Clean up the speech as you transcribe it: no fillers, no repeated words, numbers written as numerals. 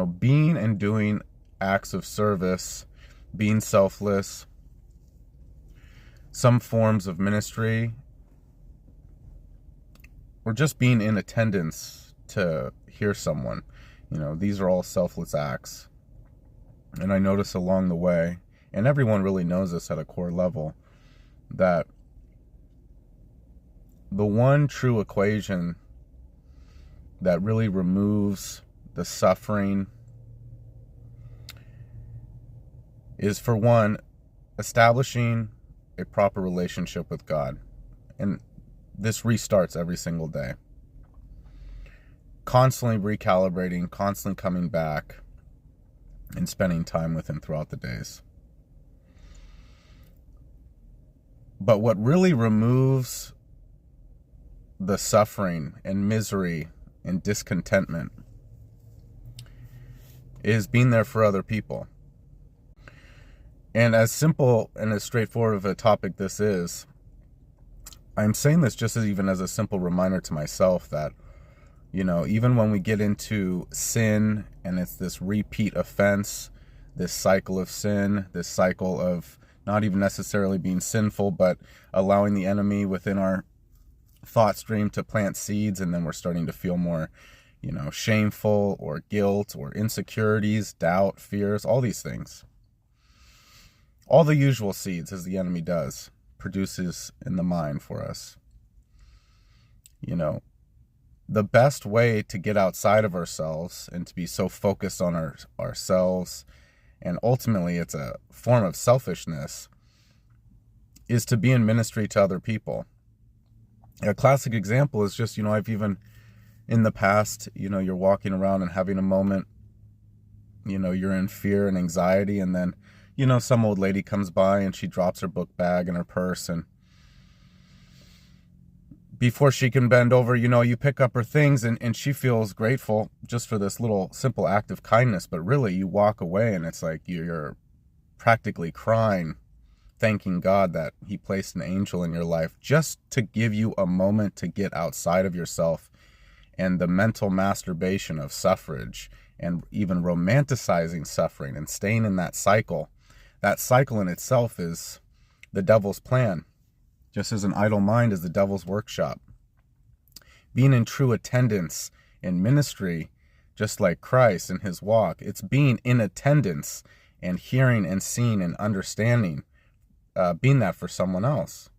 Being and doing acts of service, being selfless, some forms of ministry, or just being in attendance to hear someone. These are all selfless acts. And I notice along the way, and everyone really knows this at a core level, that the one true equation that really removes the suffering is, for one, establishing a proper relationship with God. And this restarts every single day. Constantly recalibrating, constantly coming back and spending time with Him throughout the days. But what really removes the suffering and misery and discontentment is being there for other people. And as simple and as straightforward of a topic this is, I'm saying this just even as a simple reminder to myself that, even when we get into sin and it's this repeat offense, this cycle of sin, this cycle of not even necessarily being sinful, but allowing the enemy within our thought stream to plant seeds, and then we're starting to feel more, shameful or guilt or insecurities, doubt, fears, all these things. All the usual seeds, as the enemy does, produces in the mind for us. The best way to get outside of ourselves and to be so focused on ourselves, and ultimately it's a form of selfishness, is to be in ministry to other people. A classic example is just, I've even in the past, you're walking around and having a moment, you're in fear and anxiety, and then, some old lady comes by and she drops her book bag and her purse, and before she can bend over, you pick up her things, and she feels grateful just for this little simple act of kindness. But really, you walk away and it's like you're practically crying, thanking God that He placed an angel in your life just to give you a moment to get outside of yourself and the mental masturbation of suffrage and even romanticizing suffering and staying in that cycle. That cycle in itself is the devil's plan. Just as an idle mind is the devil's workshop. Being in true attendance in ministry, just like Christ in His walk, it's being in attendance and hearing and seeing and understanding, being that for someone else.